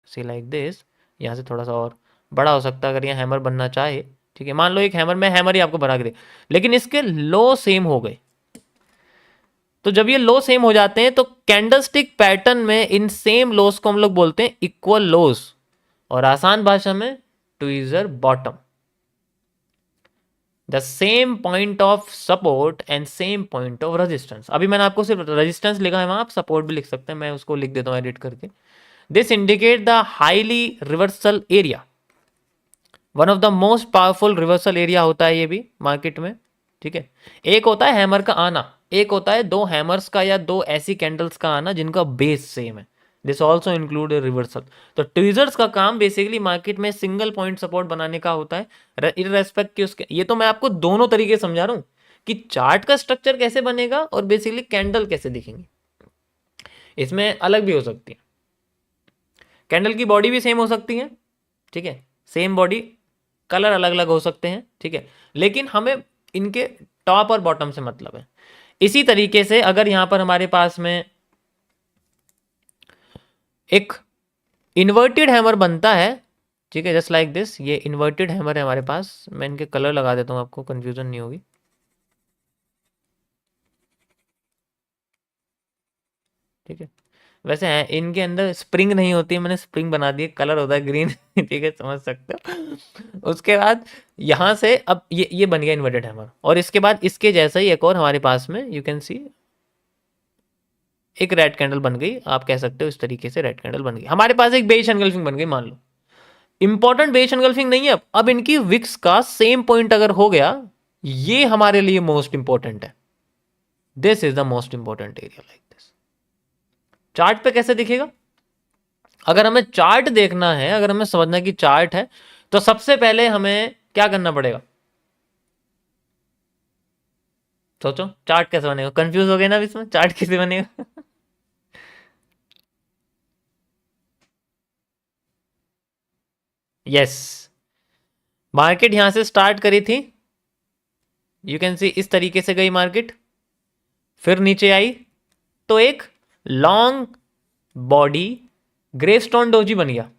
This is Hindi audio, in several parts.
सी लाइक दिस, यहाँ से थोड़ा सा और बड़ा हो सकता है अगर यहाँ हैमर बनना चाहे, ठीक है। मान लो एक हैमर में हैमर ही आपको बना के दे, लेकिन इसके लो सेम हो गए। तो जब ये लो सेम हो जाते हैं तो कैंडलस्टिक पैटर्न में इन सेम लोस को हम लोग बोलते हैं इक्वल लोस, और आसान भाषा में tweezer bottom. The same point of support and same point of resistance. अभी मैंने आपको सिर्फ रेजिस्टेंस लिखा है, वहां आप सपोर्ट भी लिख सकते हैं, मैं उसको लिख देता हूं एडिट करके। This indicate the highly reversal area, one of the most powerful reversal area होता है ये भी मार्केट में, ठीक है। एक होता है हैमर का आना, एक होता है दो हैमर्स का या दो ऐसी कैंडल्स का आना जिनका बेस सेम है। This also include reversal. तो ट्वीजर्स का काम बेसिकली मार्केट में सिंगल पॉइंट सपोर्ट बनाने का होता है, इररेस्पेक्ट के उसके। ये तो मैं आपको दोनों तरीके समझा रहा हूं कि चार्ट का स्ट्रक्चर कैसे बनेगा और बेसिकली कैंडल कैसे दिखेंगी। इसमें अलग भी हो सकती है, कैंडल की बॉडी भी सेम हो सकती है, ठीक है, सेम बॉडी, कलर अलग अलग हो सकते हैं, ठीक है, लेकिन हमें इनके टॉप और बॉटम से मतलब है। इसी तरीके से अगर यहां पर हमारे पास में एक इन्वर्टेड हैमर बनता है, ठीक है, जस्ट लाइक दिस, ये इन्वर्टेड हैमर है हमारे पास। मैं इनके कलर लगा देता हूं, आपको कंफ्यूजन नहीं होगी, ठीक है। वैसे है इनके अंदर स्प्रिंग नहीं होती है, मैंने स्प्रिंग बना दी, कलर होता है ग्रीन ठीक है, समझ सकते हो। उसके बाद यहां से अब ये बन गया इन्वर्टेड हैमर, और इसके बाद इसके जैसा ही एक और हमारे पास में यू कैन सी एक रेड कैंडल बन गई, आप कह सकते हो इस तरीके से रेड कैंडल बन गई। हमारे पास एक बेरिश एनगल्फिंग बन गई, मान लो। इंपॉर्टेंट बेरिश एनगल्फिंग नहीं है, अब इनकी विक्स का सेम पॉइंट अगर हो गया, ये हमारे लिए मोस्ट इंपॉर्टेंट है। This is the most important area like this. Chart पे कैसे दिखेगा? अगर हमें चार्ट देखना है, अगर हमें समझना है कि चार्ट है, तो सबसे पहले हमें क्या करना पड़ेगा? सोचो चार्ट कैसे बनेगा, कंफ्यूज हो गए ना इसमें, चार्ट कैसे बनेगा यस, मार्केट यहां से स्टार्ट करी थी, यू कैन सी इस तरीके से गई मार्केट, फिर नीचे आई, तो एक लॉन्ग बॉडी ग्रेवस्टोन डोजी बन गया,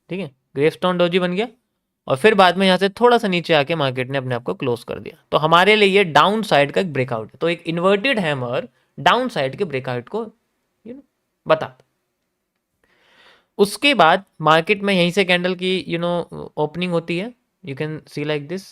ठीक है, ग्रेवस्टोन डोजी बन गया। और फिर बाद में यहां से थोड़ा सा नीचे आके मार्केट ने अपने आप को क्लोज कर दिया। तो हमारे लिए ये डाउन साइड का एक ब्रेकआउट है। तो एक इन्वर्टेड हैमर डाउन साइड के ब्रेकआउट को बता। उसके बाद मार्केट में यहीं से कैंडल की ओपनिंग होती है, you can see like this.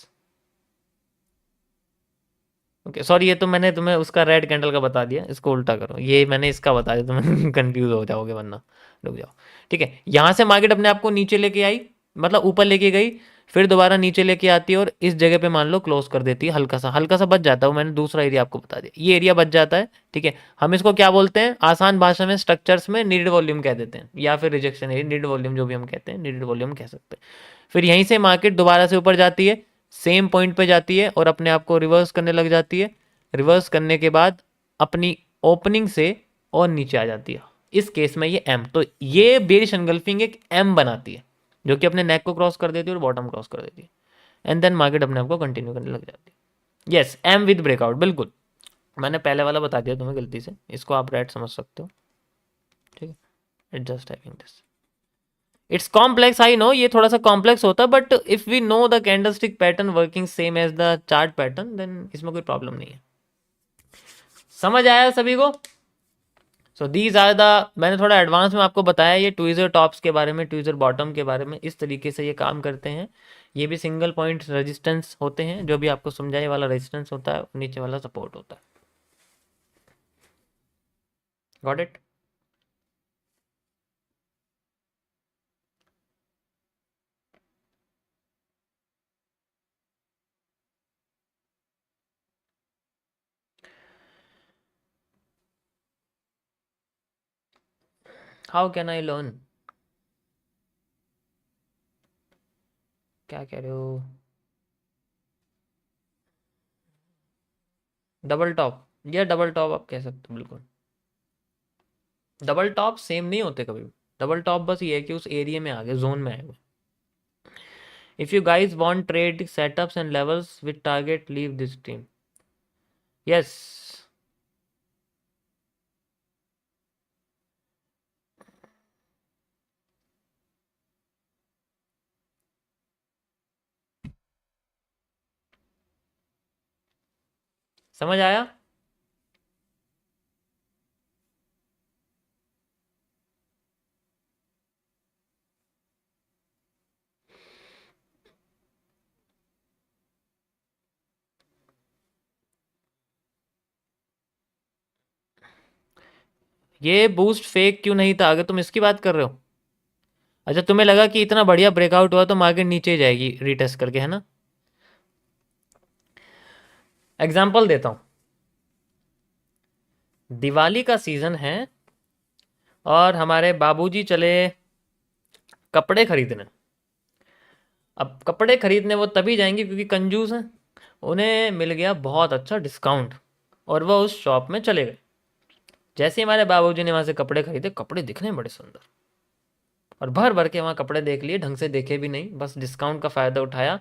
Okay sorry, ये तो मैंने तुम्हें उसका रेड कैंडल का बता दिया, इसको उल्टा करो, ये मैंने इसका बता दिया, तुम कंफ्यूज हो जाओगे वरना, रुक जाओ, ठीक है। यहां से मार्केट अपने आप को नीचे लेके आई, मतलब ऊपर लेके गई, फिर दोबारा नीचे लेके आती है और इस जगह पे मान लो क्लोज कर देती है, हल्का सा बच जाता है, वो मैंने दूसरा एरिया आपको बता दिया, ये एरिया बच जाता है, ठीक है। हम इसको क्या बोलते हैं आसान भाषा में, स्ट्रक्चर्स में नीडेड वॉल्यूम कह देते हैं, या फिर रिजेक्शन एरिया, नीडेड वॉल्यूम जो भी हम कहते हैं, नीडेड वॉल्यूम कह सकते हैं। फिर यहीं से मार्केट दोबारा से ऊपर जाती है, सेम पॉइंट पे जाती है और अपने आप को रिवर्स करने लग जाती है, रिवर्स करने के बाद अपनी ओपनिंग से और नीचे आ जाती है, इस केस में ये एम। तो ये बेरिश एनगल्फिंग एक एम बनाती है, जो कि अपने नेक को क्रॉस कर देती है और बॉटम क्रॉस कर देती है, एंड देन मार्केट अपने आप को कंटिन्यू करने लग जाती है। यस, एम विद ब्रेकआउट, बिल्कुल, मैंने पहले वाला बता दिया तुम्हें गलती से, इसको आप रेड समझ सकते हो, ठीक है। It just having this, it's complex, I know ये थोड़ा सा कॉम्प्लेक्स होता है, but if we know the candlestick pattern working same as the chart pattern, then इसमें कोई प्रॉब्लम नहीं है। समझ आया सभी को? सो दीज आर द, मैंने थोड़ा एडवांस में आपको बताया ये ट्वीजर टॉप्स के बारे में, ट्वीजर बॉटम के बारे में, इस तरीके से ये काम करते हैं। ये भी सिंगल पॉइंट रेजिस्टेंस होते हैं, जो भी आपको समझाए वाला रेजिस्टेंस होता है, नीचे वाला सपोर्ट होता है। Got it? How can I learn? क्या कह रहे हो? डबल टॉप, या डबल टॉप आप कह सकते हो, बिल्कुल। डबल टॉप सेम नहीं होते कभी भी, डबल टॉप बस ये है कि उस एरिया में आ गए, जोन में आए हुए। If you guys want trade setups and levels with target, leave this team. Yes, समझ आया? ये बूस्ट फेक क्यों नहीं था? अगर तुम इसकी बात कर रहे हो, अच्छा तुम्हें लगा कि इतना बढ़िया ब्रेकआउट हुआ तो मार्केट नीचे ही जाएगी रीटेस्ट करके, है ना? एग्जाम्पल देता हूँ। दिवाली का सीजन है और हमारे बाबूजी चले कपड़े खरीदने। अब कपड़े खरीदने वो तभी जाएंगे क्योंकि कंजूस हैं, उन्हें मिल गया बहुत अच्छा डिस्काउंट और वो उस शॉप में चले गए। जैसे ही हमारे बाबूजी ने वहाँ से कपड़े खरीदे, कपड़े दिखने में बड़े सुंदर और भर भर के वहाँ कपड़े देख लिए, ढंग से देखे भी नहीं, बस डिस्काउंट का फ़ायदा उठाया।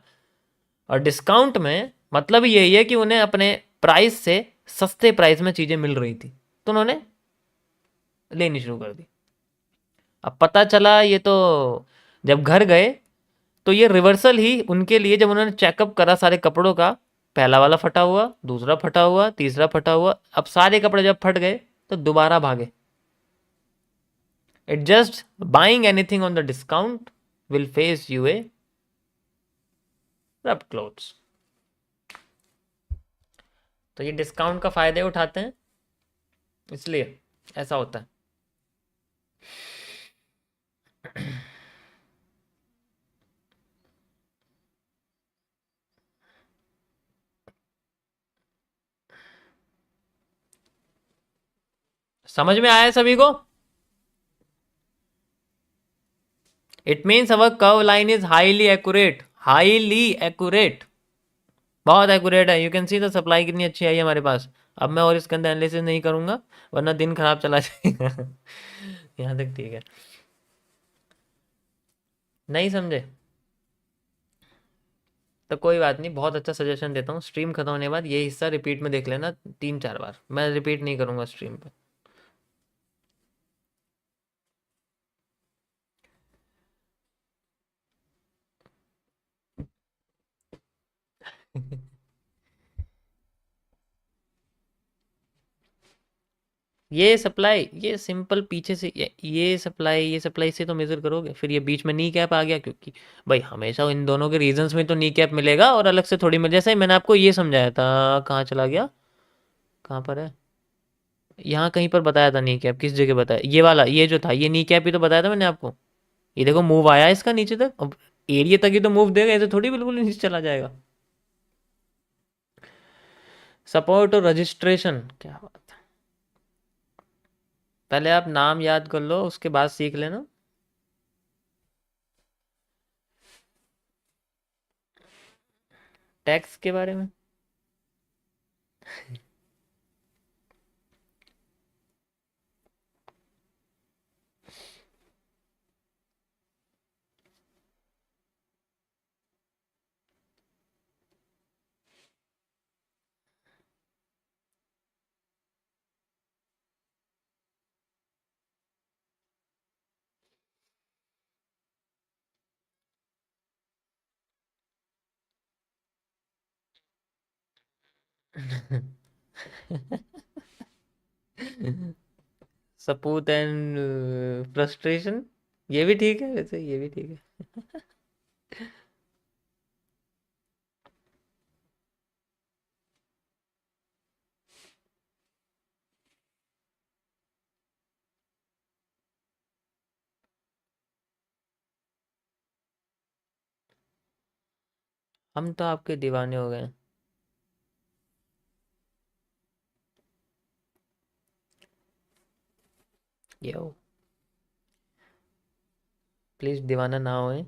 और डिस्काउंट में मतलब यही है कि उन्हें अपने प्राइस से सस्ते प्राइस में चीज़ें मिल रही थी, तो उन्होंने लेनी शुरू कर दी। अब पता चला ये तो, जब घर गए तो ये रिवर्सल ही उनके लिए, जब उन्होंने चेकअप करा सारे कपड़ों का, पहला वाला फटा हुआ, दूसरा फटा हुआ, तीसरा फटा हुआ, अब सारे कपड़े जब फट गए तो दोबारा भागे। It just buying anything on the discount will face you a rub clothes. तो ये डिस्काउंट का फायदे उठाते हैं, इसलिए ऐसा होता है। समझ में आया है सभी को? It means our curve line is highly accurate, highly accurate, बहुत एक्यूरेट है। You can see the supply कितनी अच्छी आई है हमारे पास। अब मैं और इसके अंदर एनालिसिस नहीं करूंगा वरना दिन खराब चला जाएगा। यहाँ तक ठीक है? नहीं समझे तो कोई बात नहीं, बहुत अच्छा सजेशन देता हूँ, स्ट्रीम खत्म होने के बाद ये हिस्सा रिपीट में देख लेना 3-4 बार, मैं रिपीट नहीं करूँगा स्ट्रीम पे। ये सप्लाई, ये सिंपल पीछे से ये सप्लाई से तो मेजर करोगे, फिर ये बीच में नी कैप आ गया, क्योंकि भाई हमेशा इन दोनों के रीजंस में तो नी कैप मिलेगा और अलग से थोड़ी मिल, जैसे ही मैंने आपको ये समझाया था, कहाँ चला गया, कहाँ पर है, यहाँ कहीं पर बताया था नी कैप, किस जगह बताया, ये वाला, ये जो था ये नी कैप ही तो बताया था मैंने आपको। ये देखो मूव आया इसका नीचे तक, अब एरिया तक ही तो मूव देगा, ऐसे थोड़ी बिल्कुल नीचे चला जाएगा। सपोर्ट और रजिस्ट्रेशन, क्या बात है। पहले आप नाम याद कर लो, उसके बाद सीख लेना। टैक्स के बारे में सपूत एंड फ्रस्ट्रेशन, ये भी ठीक है वैसे, ये भी ठीक है। हम तो आपके दीवाने हो गए। यो, प्लीज दीवाना ना होए।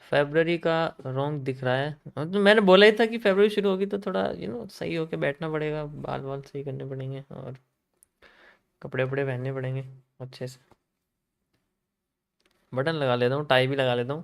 फेब्रवरी का रॉन्ग दिख रहा है, तो मैंने बोला ही था कि फेब्रवरी शुरू होगी तो थोड़ा सही होके बैठना पड़ेगा, बाल बाल सही करने पड़ेंगे और कपड़े वपड़े पहनने पड़ेंगे अच्छे से। बटन लगा लेता हूँ, टाई भी लगा लेता हूँ।